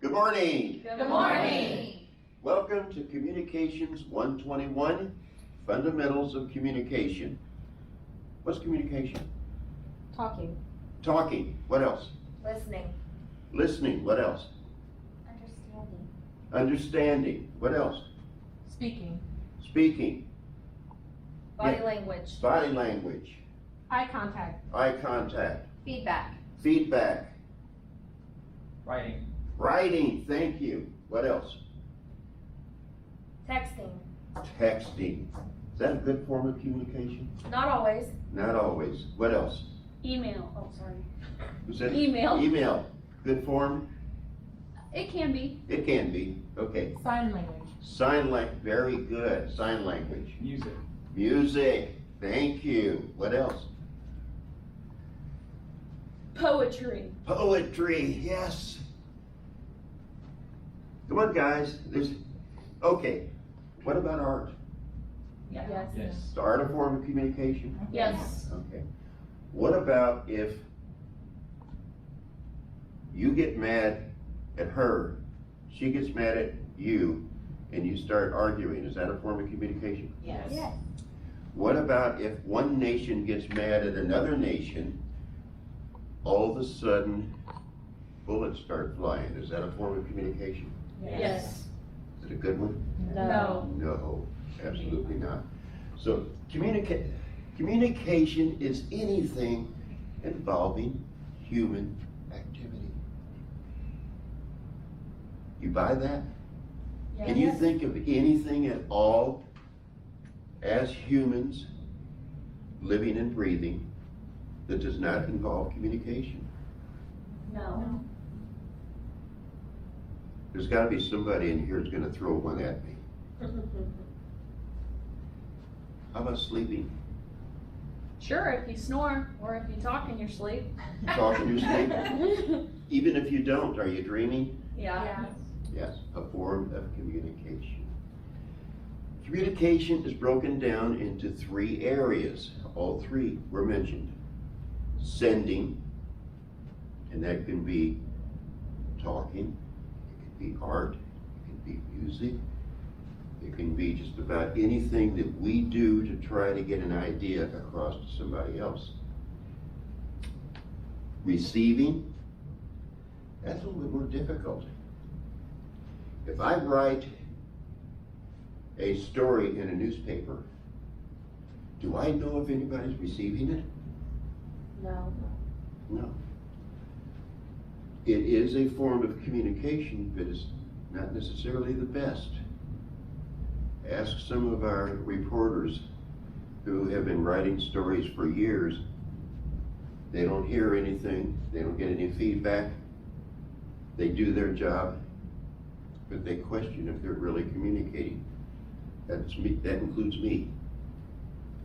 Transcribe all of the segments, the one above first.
Good morning. Good morning. Welcome to Communications 121, Fundamentals of Communication. What's communication? Talking. Talking. What else? Listening. Listening. What else? Understanding. Understanding. What else? Speaking. Speaking. Body language. Body language. Eye contact. Eye contact. Feedback. Feedback. Writing. Writing. Thank you. What else? Texting. Texting. Is that a good form of communication? Not always. Not always. What else? Email. Oh, sorry. Was that Email. Email. Good form? It can be. It can be. Okay. Sign language. Sign language. Very good. Sign language. Music. Music. Thank you. What else? Poetry. Poetry. Yes. Come on, guys. Okay. What about art? Yes. Yes. Is art a form of communication? Yes. Okay. What about if you get mad at her, she gets mad at you, and you start arguing? Is that a form of communication? Yes. What about if one nation gets mad at another nation, all of a sudden bullets start flying? Is that a form of communication? Yes. Is it a good one? No. No, absolutely not. So communication is anything involving human activity. You buy that? Can you think of anything at all as humans living and breathing that does not involve communication? No. There's got to be somebody in here that's going to throw one at me. How about sleeping? Sure, if you snore or if you talk in your sleep. Talk in your sleep? Even if you don't, are you dreaming? Yeah. Yes, a form of communication. Communication is broken down into three areas. All three were mentioned. Sending, and that can be talking, it can be art, it can be music, it can be just about anything that we do to try to get an idea across to somebody else. Receiving, that's a little bit more difficult. If I write a story in a newspaper, do I know if anybody's receiving it? No. No. It is a form of communication, but it's not necessarily the best. Ask some of our reporters who have been writing stories for years. They don't hear anything, they don't get any feedback. They do their job, but they question if they're really communicating. That's me, that includes me.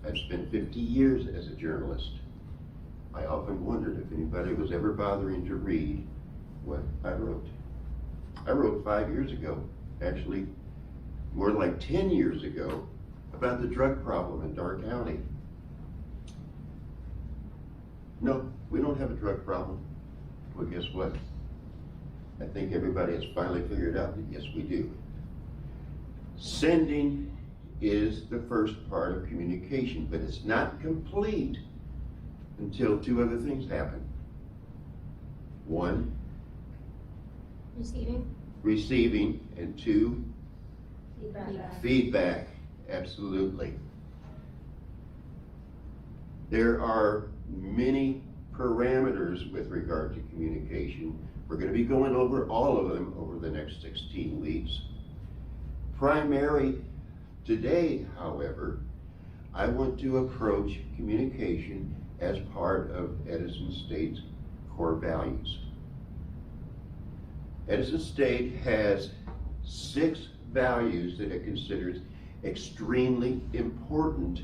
I've spent 50 years as a journalist. I often wondered if anybody was ever bothering to read what I wrote. I wrote 5 years ago, actually more like 10 years ago, about the drug problem in Darr County. No, we don't have a drug problem. Well, guess what? I think everybody has finally figured out that yes, we do. Sending is the first part of communication, but it's not complete until two other things happen. One, receiving, and two, feedback. Absolutely. There are many parameters with regard to communication. We're going to be going over all of them over the next 16 weeks. Primary today, however, I want to approach communication as part of Edison State's core values. Edison State has 6 values that it considers extremely important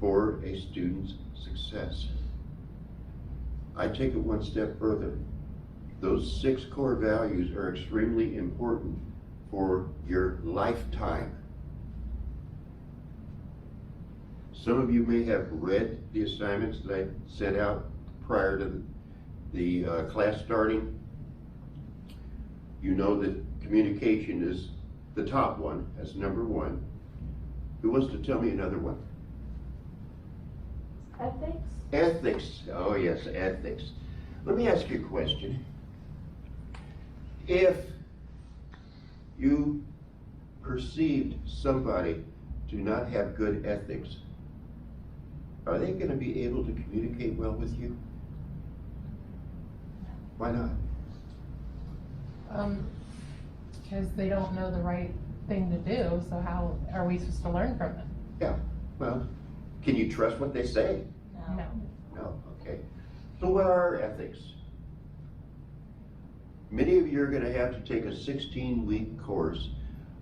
for a student's success. I take it one step further. Those 6 core values are extremely important for your lifetime. Some of you may have read the assignments that I sent out prior to the class starting. You know that communication is the top one, that's number one. Who wants to tell me another one? Ethics? Ethics, oh yes, ethics. Let me ask you a question. If you perceived somebody to not have good ethics, are they going to be able to communicate well with you? Why not? Because they don't know the right thing to do, so how are we supposed to learn from them? Yeah, well, can you trust what they say? No. No, okay. So what are ethics? Many of you are going to have to take a 16-week course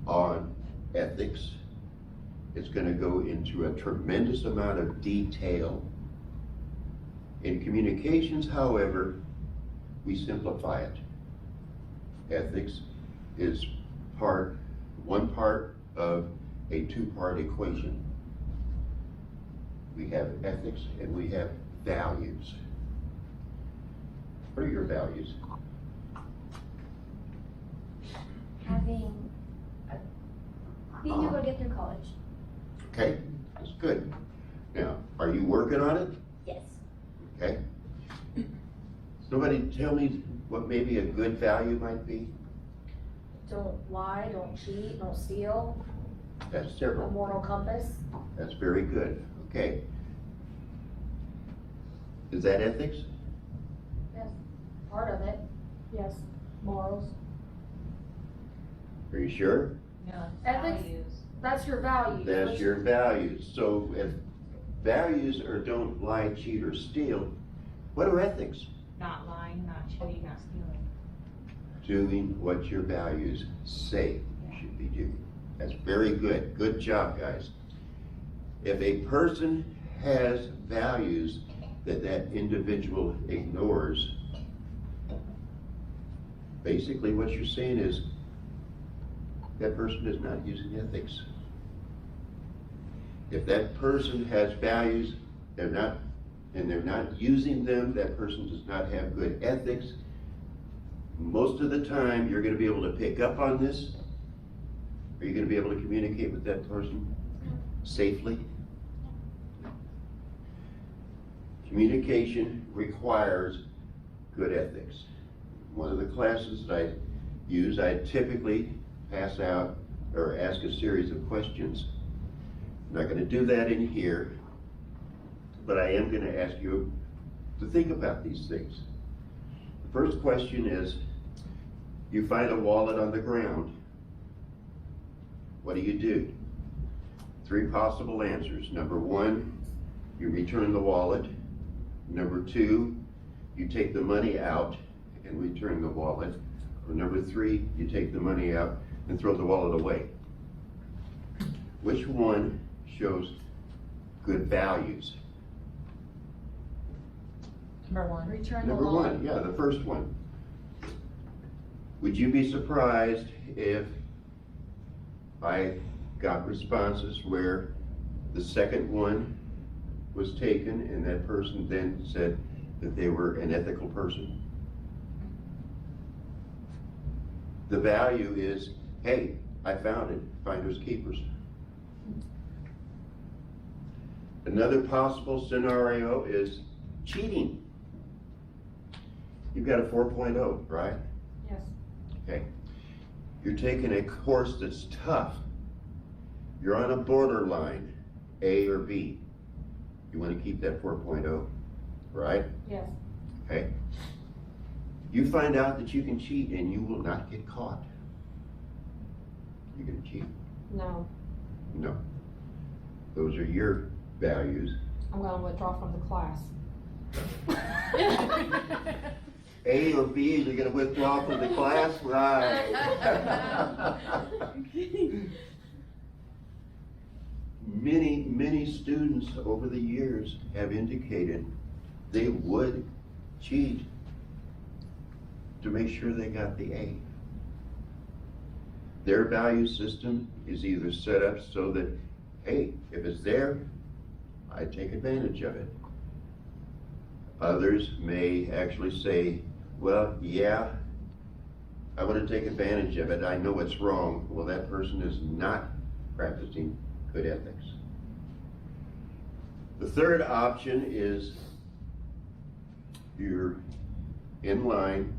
on ethics. It's going to go into a tremendous amount of detail. In communications, however, we simplify it. Ethics is one part of a two-part equation. We have ethics and we have values. What are your values? Being able to get through college. Okay, that's good. Now, are you working on it? Yes. Okay. Somebody tell me what maybe a good value might be? Don't lie, don't cheat, don't steal, That's a several. moral compass. That's very good. Okay. Is that ethics? Yes, part of it. Yes, morals. Are you sure? Yeah. Ethics? That's your values. That's your values. So if values are don't lie, cheat, or steal, what are ethics? Not lying, not cheating, not stealing. Doing what your values say you should be doing. That's very good. Good job, guys. If a person has values that that individual ignores, basically what you're saying is that person is not using ethics. If that person has values, they're not using them, that person does not have good ethics. Most of the time, you're going to be able to pick up on this. Are you going to be able to communicate with that person safely? Communication requires good ethics. One of the classes that I use, I typically pass out or ask a series of questions. I'm not going to do that in here, but I am going to ask you to think about these things. The first question is, you find a wallet on the ground. What do? 3 possible answers. Number 1, you return the wallet. Number 2, you take the money out and return the wallet. Or number 3, you take the money out and throw the wallet away. Which one shows good values? Number 1. Return the Number wallet. 1, yeah, the first one. Would you be surprised if I got responses where the second one was taken and that person then said that they were an ethical person? The value is, hey, I found it, finders keepers. Another possible scenario is cheating. You've got a 4.0, right? Yes. Okay. You're taking a course that's tough. You're on a borderline, A or B. You want to keep that 4.0, right? Yes. Okay. You find out that you can cheat and you will not get caught. You're going to cheat? No, No. Those are your values. I'm gonna withdraw from the class. A or B, you're going to withdraw from the class? Right. Many students over the years have indicated they would cheat to make sure they got the A. Their value system is either set up so that, hey, if it's there, I take advantage of it. Others may actually say, well, yeah, I want to take advantage of it, I know it's wrong. Well, that person is not practicing good ethics. The third option is you're in line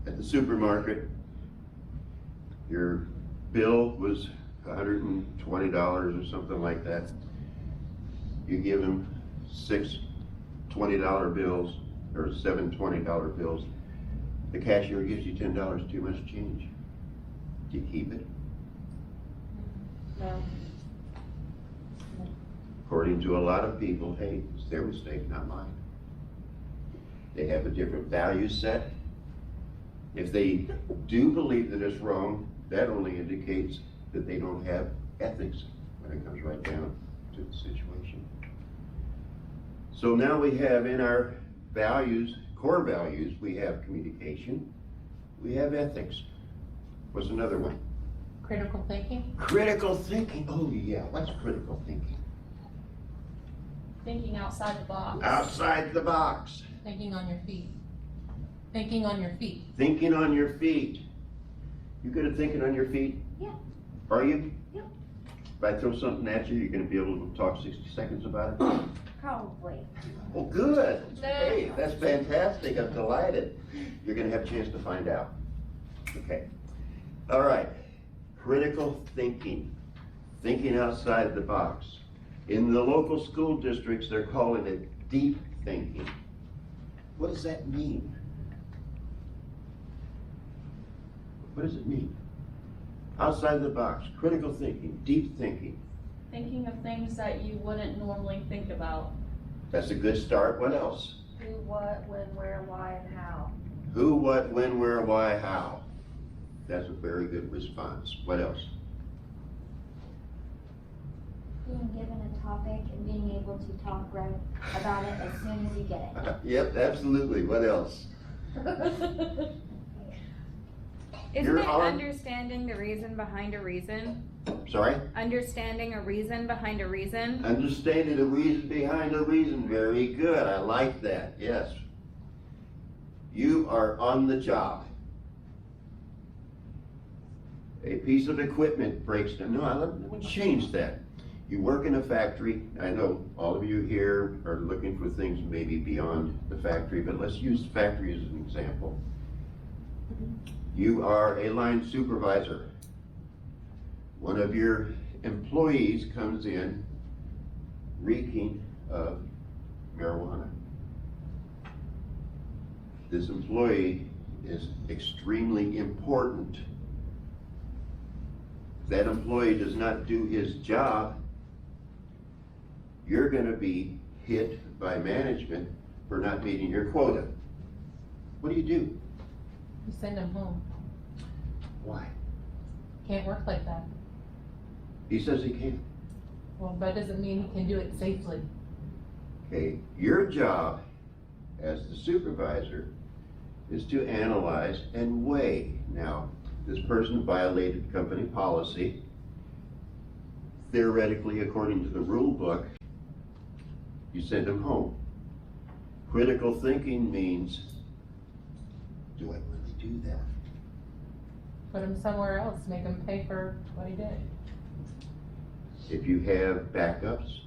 at the supermarket. Your bill was $120 or something like that. You give them 6 $20 bills or 7 $20 bills. The cashier gives you $10 too much change. Do you keep it? No. According to a lot of people, hey, it's their mistake, not mine. They have a different value set. If they do believe that it's wrong, that only indicates that they don't have ethics when it comes right down to the situation. So now we have in our values, core values, we have communication, we have ethics. What's another one? Critical thinking? Critical thinking. Oh yeah, what's critical thinking? Thinking outside the box. Outside the box. Thinking on your feet. Thinking on your feet. Thinking on your feet. You good at thinking on your feet? Yeah. Are you? Yeah. If I throw something at you, you're gonna be able to talk 60 seconds about it? Probably. Well, good. Hey, that's fantastic. I'm delighted. You're gonna have a chance to find out. Okay. All right. Critical thinking. Thinking outside the box. In the local school districts, they're calling it deep thinking. What does that mean? What does it mean? Outside the box, critical thinking, deep thinking. Thinking of things that you wouldn't normally think about. That's a good start. What else? Who, what, when, where, why, and how. Who, what, when, where, why, how. That's a very good response. What else? Being given a topic and being able to talk right about it as soon as you get it. Yep, absolutely. What else? Isn't You're it on. understanding the reason behind a reason? Sorry? Understanding a reason behind a reason? Understanding the reason behind a reason. Very good. I like that. Yes. You are on the job. A piece of equipment breaks down. No, I would change that. You work in a factory. I know all of you here are looking for things maybe beyond the factory, but let's use the factory as an example. You are a line supervisor. One of your employees comes in reeking of marijuana. This employee is extremely important. If that employee does not do his job, you're going to be hit by management for not meeting your quota. What do? You send them home. Why? Can't work like that. He says he can't. Well, that doesn't mean he can do it safely. Okay, your job as the supervisor is to analyze and weigh. Now, this person violated company policy. Theoretically, according to the rule book, you send him home. Critical thinking means, do I really do that? Put him somewhere else, make him pay for what he did. If you have backups,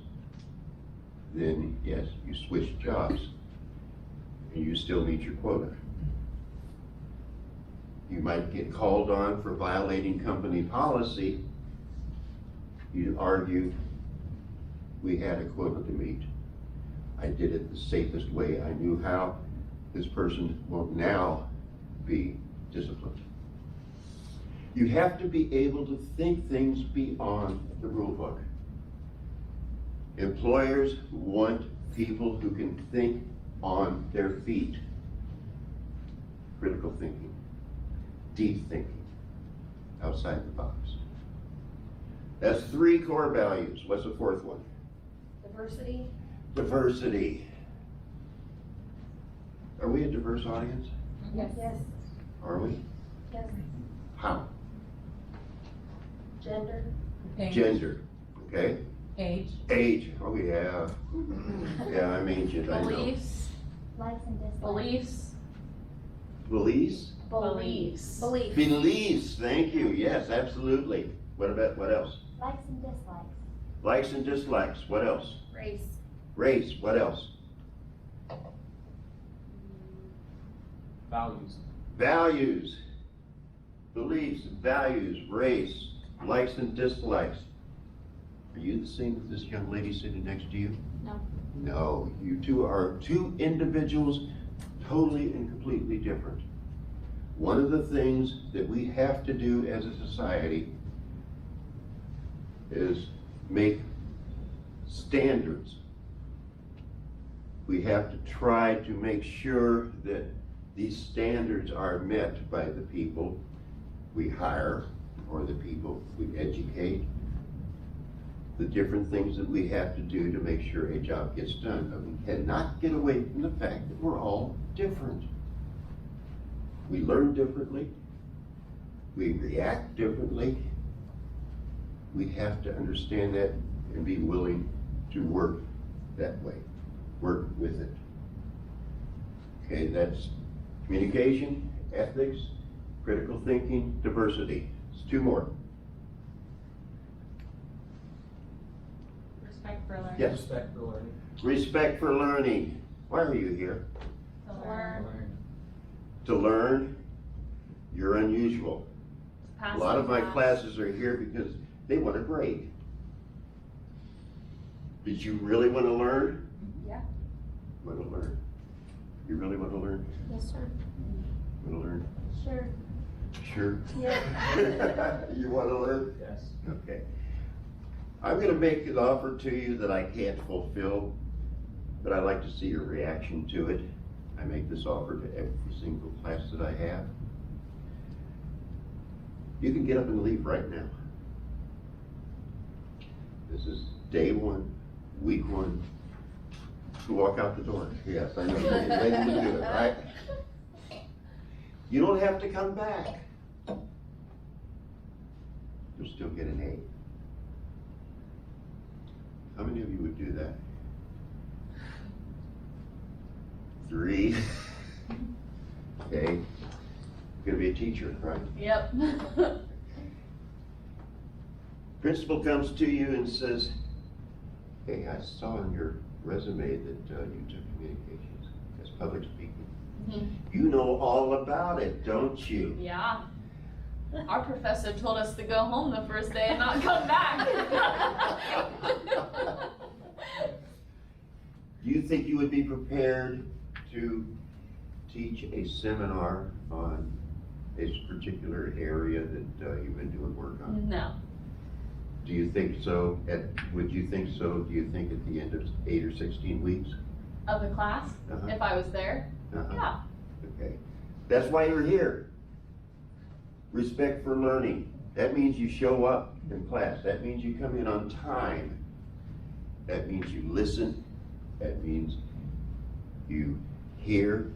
then yes, you switch jobs and you still meet your quota. You might get called on for violating company policy. You argue, we had a quota to meet. I did it the safest way I knew how. This person will now be disciplined. You have to be able to think things beyond the rule book. Employers want people who can think on their feet. Critical thinking, deep thinking, outside the box. That's 3 core values. What's the 4th one? Diversity. Diversity. Are we a diverse audience? Yes. Yes. Are we? Yes. How? Gender. Age. Gender, okay? Age. Age, oh yeah. Yeah, I'm ancient, I know. Beliefs. Likes and dislikes. Beliefs. Beliefs? Beliefs. Belief. Beliefs, thank you, yes, absolutely. What else? Likes and dislikes. Likes and dislikes, what else? Race. Race, what else? Values. Values. Beliefs, values, race, likes and dislikes. Are you the same as this young lady sitting next to you? No. No, you two are two individuals totally and completely different. One of the things that we have to do as a society is make standards. We have to try to make sure that these standards are met by the people we hire or the people we educate. The different things that we have to do to make sure a job gets done. But we cannot get away from the fact that we're all different. We learn differently. We react differently. We have to understand that and be willing to work that way. Work with it. Okay, that's communication, ethics, critical thinking, diversity. It's two more. Respect for learning. Yes. Respect for learning. Respect for learning. Why are you here? To Learn. To learn. You're unusual. A lot of my classes are here because they want a grade. Did you really want to learn? Yeah. Want to learn? You really want to learn? Yes, sir. Want to learn? Sure. Sure. Yeah. You want to learn? Yes. Okay. I'm going to make an offer to you that I can't fulfill, but I'd like to see your reaction to it. I make this offer to every single class that I have. You can get up and leave right now. This is day one, week one. You walk out the door. Yes, I know. You're ready to do it, right? You don't have to come back. You'll still get an A. How many of you would do that? 3. Okay. You're gonna be a teacher, right? Yep. Principal comes to you and says, hey, I saw on your resume that you took communications as public speaking. You know all about it, don't you? Yeah. Our professor told us to go home the first day and not come back. Do you think you would be prepared to teach a seminar on a particular area that you've been doing work on? No. Do you think so? Would you think so? Do you think at the end of 8 or 16 weeks? Of the class, Uh-huh. if I was there, Uh-huh. yeah. Okay. That's why you're here. Respect for learning. That means you show up in class. That means you come in on time. That means you listen. That means you hear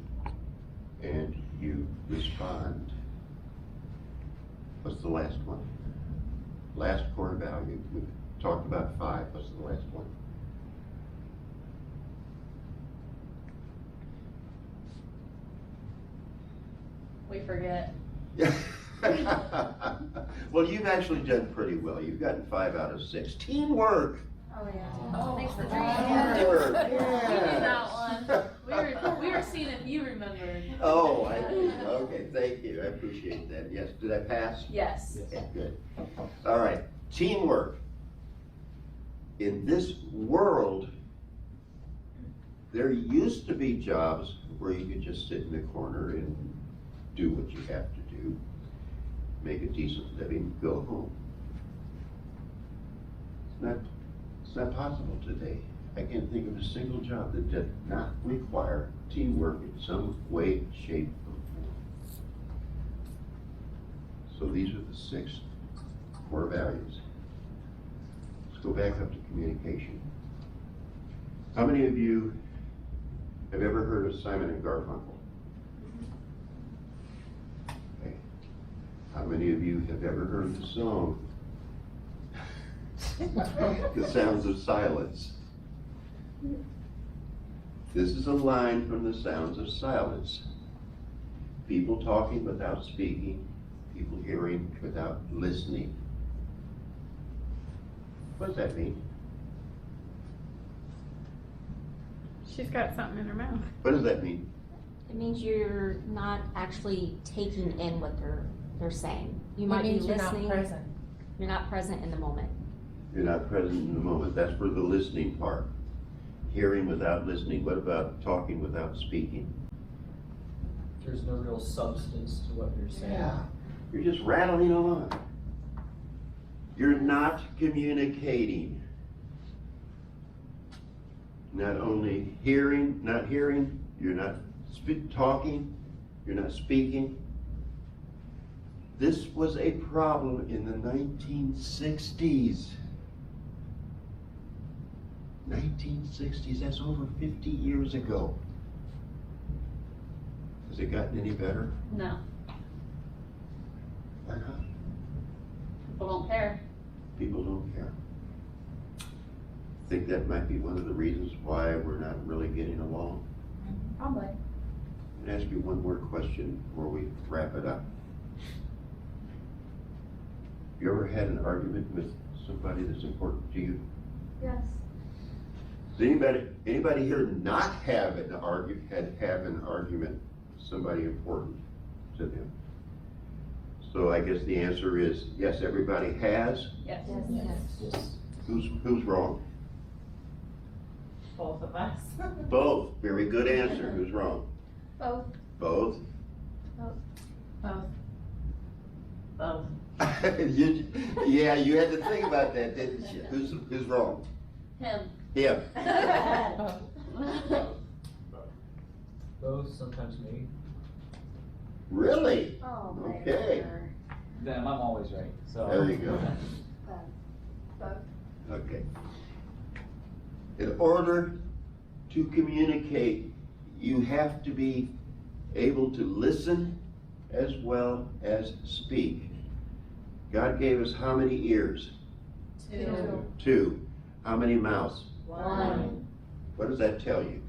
and you respond. What's the last one? Last core value. We've talked about 5. What's the last one? We forget. Well, you've actually done pretty well. You've gotten 5 out of 6. Teamwork. Oh, yeah. Oh, Thanks for Teamwork. We knew Yeah. that one. We were seeing if you remembered. Oh, I see. Okay, thank you. I appreciate that. Yes, did I pass? Yes. Okay, good. All right, teamwork. In this world, there used to be jobs where you could just sit in the corner and do what you have to do, make a decent living, go home. It's not possible today. I can't think of a single job that did not require teamwork in some way, shape, or form. So these are the 6 core values. Let's go back up to communication. How many of you have ever heard of Simon and Garfunkel? Okay. How many of you have ever heard the song? The Sounds of Silence. This is a line from The Sounds of Silence. people talking without speaking, people hearing without listening. What does that mean? She's got something in her mouth. What does that mean? It means you're not actually taking in what they're saying. You might be It means you're listening. not present. You're not present in the moment. You're not present in the moment. That's for the listening part. Hearing without listening. What about talking without speaking? There's no real substance to what you're saying. You're just rattling on. You're not communicating. Not only not hearing, you're not talking, you're not speaking. This was a problem in the 1960s. 1960s, that's over 50 years ago. Has it gotten any better? No, Why not? people don't care. People don't care. Think that might be one of the reasons why we're not really getting along. Probably. I'm gonna ask you one more question before we wrap it up. You ever had an argument with somebody that's important to you? Yes. Does anybody here not have an argument with somebody important to them? So I guess the answer is yes, everybody has. Yes. Yes. Who's wrong? Both of us. Both. Very good answer. Who's wrong? Both. Both? Both. Both. Yeah, you had to think about that, didn't you? Who's wrong? Him. Him. Both. Both, sometimes me. Really? Oh, Okay. Them, I'm always right, so. There you go. Both. Okay. In order to communicate, you have to be able to listen as well as speak. God gave us how many ears? 2. 2. How many mouths? 1. What does that tell you?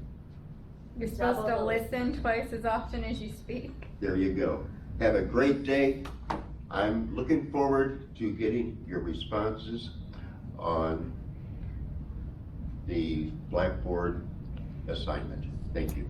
You're supposed to Double. listen twice as often as you speak. There you go. Have a great day. I'm looking forward to getting your responses on the Blackboard assignment. Thank you.